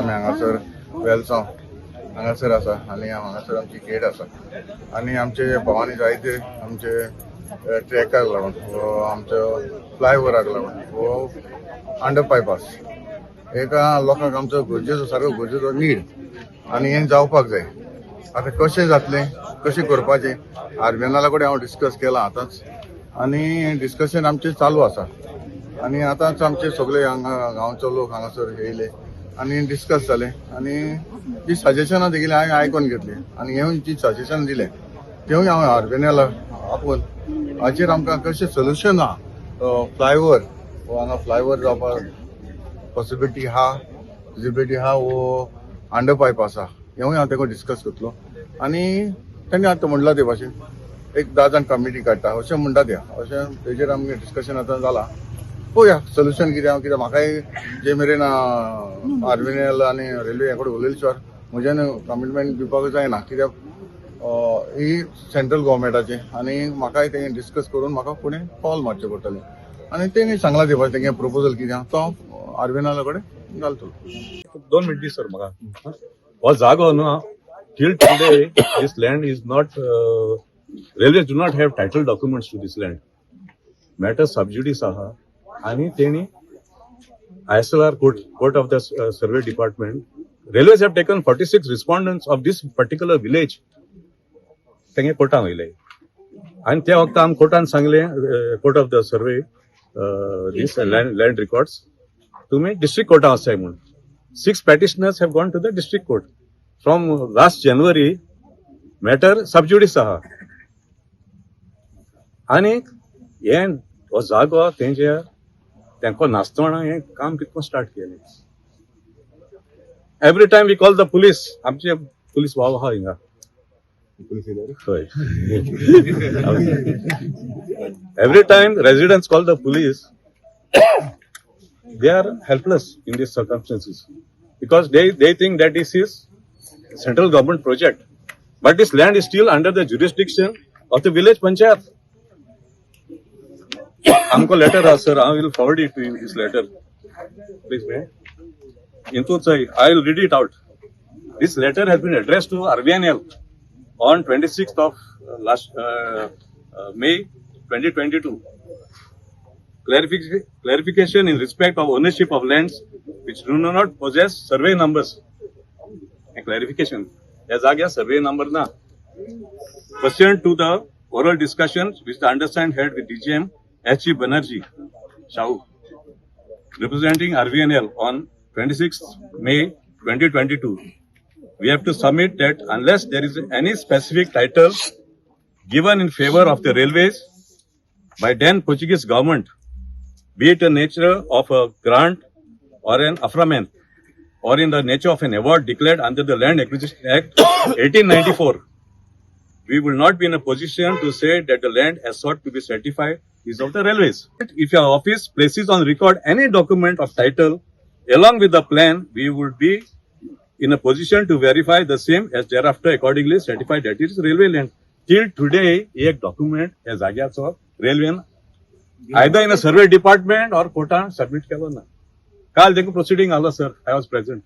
आमी हांगासर वेलसांव हांगासर आसा आनी हांगासर आमची गेट आसा आनी आमचे भवानी जायते आमचे ट्रॅकाक लागून वो आमचो फ्लायओवराक लागून वो अंडरपायपास एका लोकांक आमचो गरजेचो सारको गरजेचो नीड आनी हें जावपाक जाय. आतां कशें जातलें कशें करपाचें आरबीएनएला कडेन हांव डिस्कस केलां आतांच आनी डिस्कशन आमचें चालू आसा आनी आतांच आमचे सगळे हांगा गांवचो लोक हांगासर येयले आनी डिस्कस जालें आनी जी सजेशनां दिली हांवें आयकून घेतली आनी हें जी सजेशन दिलें तेवूय हांव आरबीएनएला आपोवन हाचेर आमकां कशें सोल्युशन आहा फ्लायओवर वो हांगा फ्लायओवर जावपाक पॉसिबिलिटी आहा फिजिबिलिटी आहा वो अंडरपायपास आहा हेवूय हांव तेका डिस्कस करतलो आनी तेणी आतां म्हणलां ते भाशेन एक 10 जाण कमिटी काडटा अशें म्हणटा ते अशें तेजेर आमगे डिस्कशन आतां जालां पळोवया सोल्युशन कितें हांव कित्याक म्हाकाय जे मेरेन आरबीएनएल आनी रेल्वे हे कडेन उलयले शिवाय म्हज्यान कमिटमेंट दिवपाक जायना कित्याक ही सेंट्रल गव्हर्मेंटाची आनी म्हाकाय तें डिस्कस करून म्हाका फुडें पावल मारचें पडटलें आनी तेणी सांगलां ते भाशेन तेगे प्रपोजल कितें आहा तो आरबीएनएला कडेन घालतलो. 2 मिनटी सर म्हाका हो जागो न्हू till today this land is not railways do not have title documents to this land. Matter sub judice aha आणि तेणी ISLR court of the survey department railways have taken 46 respondents of this particular village तेंगे कोर्टान वयले आणि त्या वक्ता आम कोर्टान सांगले court of the survey this land records तुम्ही district court वचसाय म्हणून 6 petitioners have gone to the district court from last January matter sub judice aha आणि हे हो जागो तेंचे तेंको नासतना हें काम कितको स्टार्ट केलें. Every time we call the police आमचे पुलीस वाव आहा हिंगा हय every time residents call the police they are helpless in these circumstances because they think that this is central government project but this land is still under the jurisdiction of the village panchayat. हमको letter sir I will forward it to you this letter please man into I will read it out. This letter has been addressed to RVNL on 26th of May 2022. Clarification in respect of ownership of lands which do not possess survey numbers. Clarification. As agya survey number na. Pursuant to the oral discussions which the undersigned had with DGM H.E. Banerjee Shahu, representing RVNL on 26th May 2022, we have to submit that unless there is any specific title given in favor of the railways by then Portuguese government, be it in nature of a grant or an affirmation or in the nature of an award declared under the Land Acquisition Act 1894, we will not be in a position to say that the land as sought to be certified is of the railways. If your office places on record any document of title along with the plan, we would be in a position to verify the same as thereafter accordingly certified that it is railway land. Till today, a document as agya of railway either in a survey department or कोर्टान submit केलो ना. काल देखो proceeding आला sir, I was present.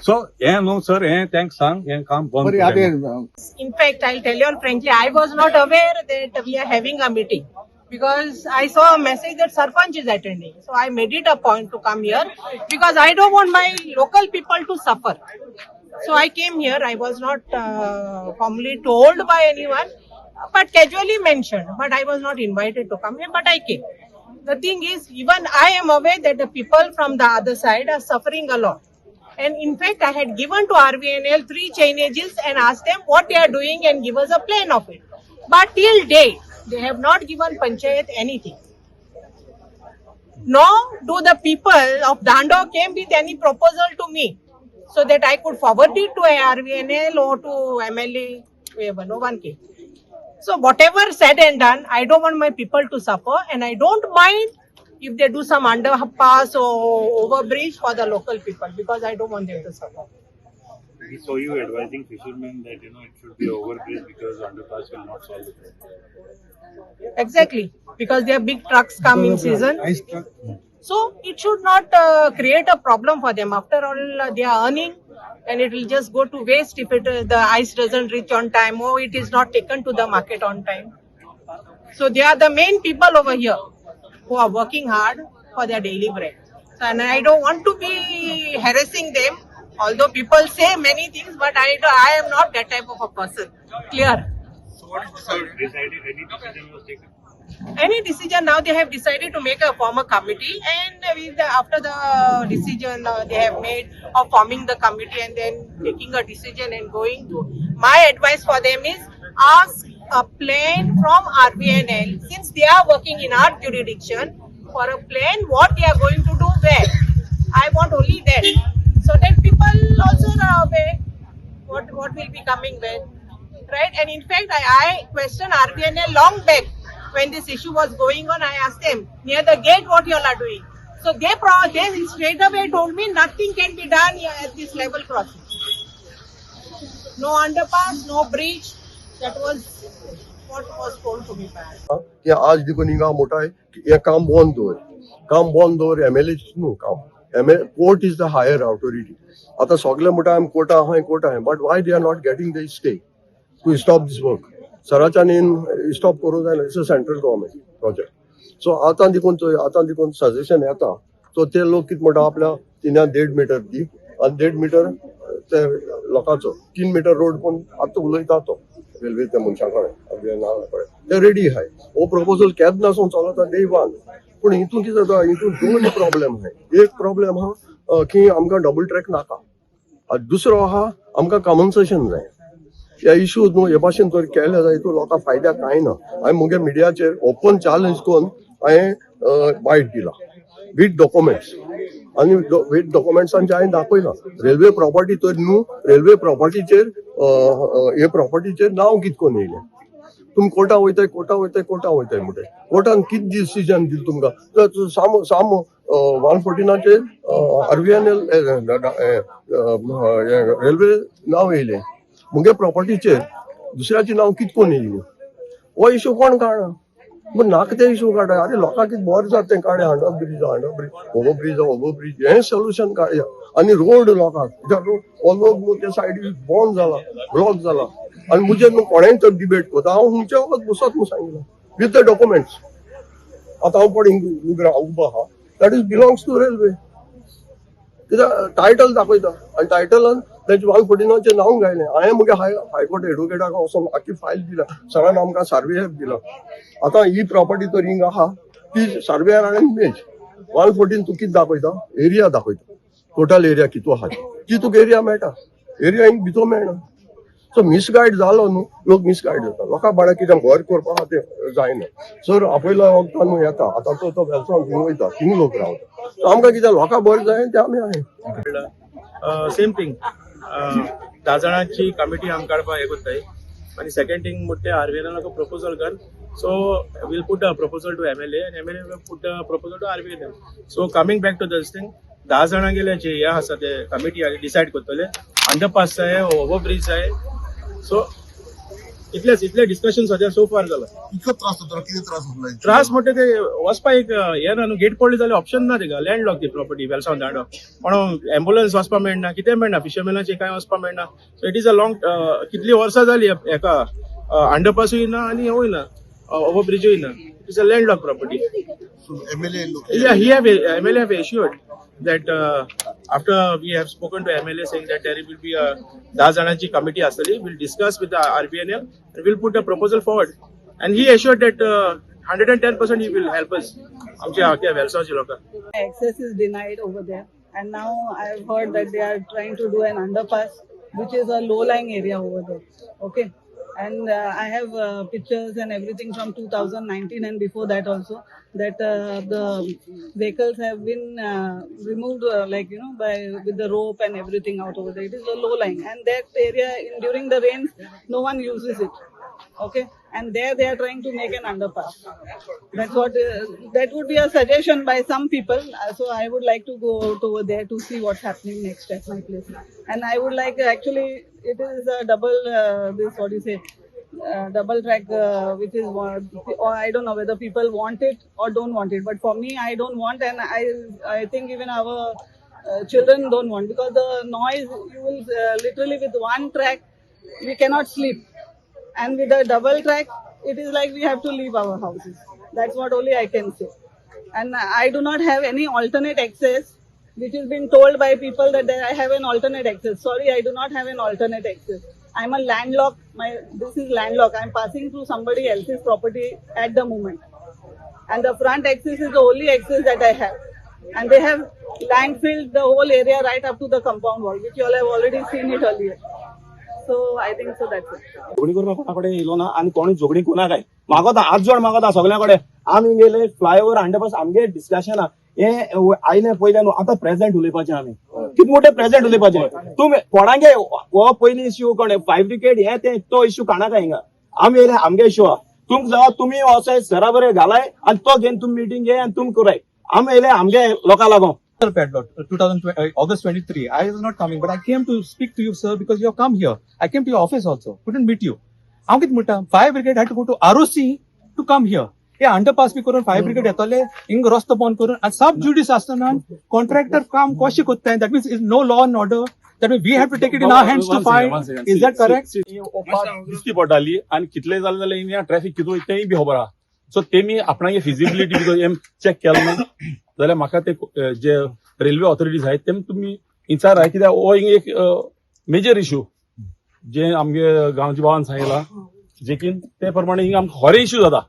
So, no sir, thanks sang, काम बंद. In fact, I'll tell you all frankly, I was not aware that we are having a meeting because I saw a message that Sarpanch is attending. So I made it a point to come here because I don't want my local people to suffer. So I came here. I was not formally told by anyone, but casually mentioned. But I was not invited to come here, but I came. The thing is, even I am aware that the people from the other side are suffering a lot. And in fact, I had given to RVNL 3 chainages and asked them what they are doing and give us a plan of it. But till date, they have not given Panchayat anything. Nor do the people of Dando came with any proposal to me so that I could forward it to RVNL or to MLA, whoever, no one came. So whatever said and done, I don't want my people to suffer and I don't mind if they do some underpass or overbridge for the local people because I don't want them to suffer. We saw you advising fishermen that it should be overbridge because underpass will not solve the problem. Exactly, because their big trucks come in season. So it should not create a problem for them. After all, they are earning, and it will just go to waste if the ice doesn't reach on time or it is not taken to the market on time. So they are the main people over here who are working hard for their daily bread. So, and I don't want to be harassing them, although people say many things, but I am not that type of a person. Clear. Decided any decision was taken? Any decision now they have decided to make a form a committee, and after the decision they have made of forming the committee and then taking a decision and going to, my advice for them is ask a plan from RVNL, since they are working in our jurisdiction, for a plan what they are going to do where. I want only that, so that people also are aware what will be coming when, right? And in fact, I questioned RVNL long back when this issue was going on. I asked them near the gate what you all are doing. So they straight away told me nothing can be done here at this level crossing. No underpass, no bridge. That was what was told to me back. की आज देखून हिंगा मोठा आहे की हे काम बंद दवर MLA न्हू काम court is the higher authority आता सगळे मोठा कोर्ट आहे but why they are not getting the stay to stop this work सराच्या नीन स्टॉप करूंक जाय it's a central government project so आतां देखून सजेशन येता सो ते लोक कितें म्हणटा आपल्या 1.5 मीटर दी आनी 1.5 मीटर ते लोकांचो 3 मीटर रोड कोण आतां उलयता तो रेल्वे त्या मनशां कडेन ते रेडी आहाय हो प्रपोजल केन्नासून चलता डे वन पूण हितून कितें जाता हितून दोन प्रॉब्लेम आहाय एक प्रॉब्लेम आहा की आमकां डबल ट्रॅक नाका आनी दुसरो आहा आमकां कॉम्पन्सेशन जाय ह्या इश्यूज न्हू हे भाशेन जर केले जाल्यार हितून लोकांक फायद्याक कांय ना हांवें मुगे मिडियाचेर ओपन चॅलेंज करून हांवें बायट दिला विथ डॉक्युमेंट्स आनी विथ डॉक्युमेंट्सांचे हांवें दाखयला रेल्वे प्रॉपर्टी तर न्हू रेल्वे प्रॉपर्टीचेर हे प्रॉपर्टीचेर नांव कितें करून येयलें तुमी कोर्टा वयताय म्हणटाय कोर्टान कितें डिसिजन दिलें तुमकां साम 114 RVNL रेल्वे नांव येयलें मुगे प्रॉपर्टीचेर दुसऱ्याचें नांव कितें करून येयलें हो इश्यू कोण काडना पूण नाका ते इश्यू काडा अरे लोकांक कितें बरें जाता तें काडया ओवर ब्रीज हें सोल्युशन काडया आनी रोड लोकांक हो लोक न्हू ते सायडीक बंद जाला ब्लॉक जाला आनी मुजेर न्हू कोणेंय तर डिबेट करता हांव हुंचे वगत बसत म्हूण सांगिल्लें विथ द डॉक्युमेंट्स आतां हांव पळय उबो आहा that is belongs to railway कित्याक टायटल दाखयता आनी टायटलान तेजे 114 नांव घायलें हांवें मुगे हायकोर्ट एडवोकेटाक वचोन आख्खी फायल दिला सरान आमकां सर्वेयर दिला आतां ही प्रॉपर्टी तर हिंग आहा ती सर्वेयर हांवें इमेज 114 तूं कितें दाखयता एरिया दाखयता टोटल एरिया कितू आहा ती तुका एरिया मेळटा एरिया हिंग भितर मेळना सो मिसगायड जालो न्हू लोक मिसगायड जाता लोकांक बाळा कितें घर करपा आहा तें जायना सर आपयलो वखदां न्हू येता आतां तो वेलसांव थिंग वयता थिंग लोक रावता सो आमकां कितें लोकांक बरें जाय तें आमी आहाय सेम थिंग 10 जाणांची कमिटी आमी काडपाक हे कोत्ताय आनी सेकंड थिंग म्हणटा RVNL प्रपोजल कर so we'll put a proposal to MLA and MLA will put a proposal to RVNL. So coming back to this thing, 10 जाणां गेले जे हे आसा ते कमिटी डिसायड करतले अंडरपास जाय ओव्हरब्रिज जाय सो इतले डिस्कशन सद्या सो फार जाला इतको त्रास जाता कितें त्रास जातलो त्रास म्हणटा ते वचपाक एक हे ना न्हू गेट पडली जाल्यार ऑप्शन ना तेका लँडलॉक ती प्रॉपर्टी वेलसावन धाडो पण एम्ब्युलन्स वचपाक मेळना कितें मेळना फिशरमॅनाचें कांय वचपाक मेळना so it is a long कितली वर्सां जाली हेका अंडरपासूय ना आनी हेवूय ना ओव्हरब्रिजूय ना it is a landlock property MLA have assured that after we have spoken to MLA saying that there will be a 10 जणांची committee asali, we'll discuss with the RVNL and we'll put a proposal forward. And he assured that 110% he will help us. आमच्या वेलसावची लोकां. Access is denied over there, and now I have heard that they are trying to do an underpass, which is a low-lying area over there. Okay. And I have pictures and everything from 2019 and before that also, that the vehicles have been removed with the rope and everything out over there. It is a low lying, and that area during the rains no one uses it. Okay, and there they are trying to make an underpass. That's what that would be a suggestion by some people. So I would like to go out over there to see what's happening next at my place. And I would like, actually it is a double this, what do you say, double track, which is or I don't know whether people want it or don't want it. But for me, I don't want, and I think even our children don't want, because the noise, you will literally with one track we cannot sleep, and with a double track it is like we have to leave our houses. That's what only I can say. And I do not have any alternate access, which is being told by people that I have an alternate access. Sorry, I do not have an alternate access. I'm a landlocked. This is landlocked. I'm passing through somebody else's property at the moment, and the front access is the only access that I have. And they have landfilled the whole area right up to the compound wall, which you all have already seen it earlier. So I think so that's it. झोगडी करपाक कोणाकडे येयलो ना आनी कोणी झोगडी कोणाकाय मागोता आज जोड मागोता सगळ्याकडे आमी गेले फ्लायओव्हर अंडरपास आमगे डिस्कशन हे आयले पयले न्हू आतां प्रेझेंट उलयपाचें आमी कितें मोठे प्रेझेंट उलयपाचें तुमी कोणागे हो पयली इश्यू कोण फायर ब्रिगेड हे ते तो इश्यू काणाकाय हिंगा आमी येयले आमगे इश्यू तुमकां जावं तुमी असो सरा बरें घालाय आनी तो घेवन तुमी मिटींग घे आनी तुमी कराय आमी येयले आमगे लोकां लागून Padlock, 2020, August 23. I was not coming, but I came to speak to you, sir, because you have come here. I came to your office also. Couldn't meet you. Amgit Mutta, fire brigade had to go to ROC to come here. Yeah, underpass bhi करून fire brigade येतले, इंग रस्तो बंद करून, and sub judice असताना contractor काम कशी कोत्ताय. That means it's no law and order. That means we have to take it in our hands to fight. Is that correct? दिसती पडटाली आनी कितले जाले जाल्यार हिंगा ट्रॅफिक कितू तेय बी खबर आहा सो तेमी आपणागे फिजिबिलिटी बिकॉज एम चेक केलें न्हू जाल्यार म्हाका ते जे रेल्वे ऑथॉरिटीज आहाय तेम तुमी इंचार आहाय कित्याक हो हिंगा एक मेजर इश्यू जे आमगे गांवच्या भावान सांगला जेकीन ते प्रमाणे हिंगा आमकां खरे इश्यू जाता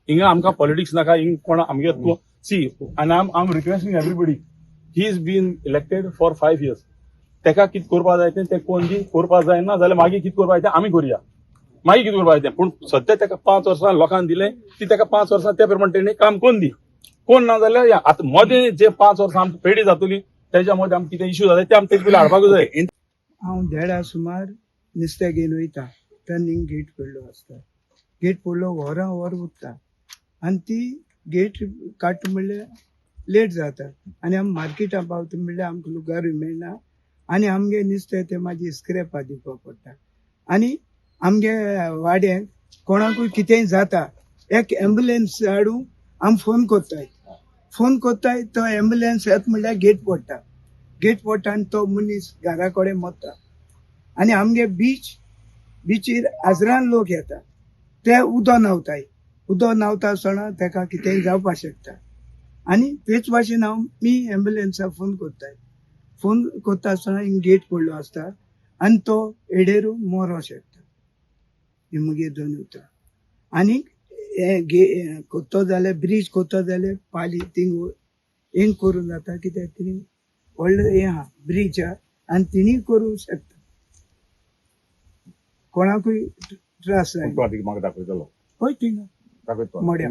हिंगा आमकां पॉलिटिक्स नाका हिंगा कोण आमगे सी आनी I am requesting everybody he is been elected for 5 years तेका कितें करपा जाय तें कोण जी करपा जायना जाल्यार मागीर कितें करपा जाय तें आमी करुया मागीर कितें करपा जाय पूण सद्या तेका 5 वर्सां लोकांक दिलें ती तेका 5 वर्सां त्या प्रमाणे तेणी काम कोन्न दी कोण ना जाल्यार आतां मदें जे 5 वर्सां आमकां पेडी जातली तेच्या मदें आमकां कितें इश्यू जाता ते आमकां तेजे पयलीं हाडपाक जाय हांव देडा सुमार नुस्तें घेवन वयता टर्निंग गेट पडलो आसता गेट पडलो वरां वर उरता आनी ती गेट काडटा म्हणल्यार लेट जाता आनी आमी मार्केटां पावता म्हणल्यार आमकां लुगारूय मेळना आनी आमगे नुस्तें तें मागीर स्क्रॅपा दिवपा पडटा आनी आमगे वाड्याक कोणाकूय कितेंय जाता एक एम्बुलन्स हाडून आमी फोन कोत्ताय तो एम्बुलन्स येता म्हणल्यार गेट पडटा आनी तो मनीस घरा कडेन मरता आनी आमगे बिचीर आजरान लोक येता ते उदो न्हांवता आसतना तेका कितेंय जावपा शकता आनी तेच भाशेन मी एम्बुलन्साक फोन कोत्ता आसतना गेट पडलो आसता आनी तो एडेरू मोरो शकता हे मुगे दोन उतर आनी कोत्तो जाल्यार ब्रिज कोत्तो जाल्यार पाली थिंग हें करूं जाता कित्याक थिंग व्हडलें हें आहा ब्रिज आहा आनी तिणी करूं शकता कोणाकूय त्रास जाय म्हाका दाखयतलो हय थिंग मड्या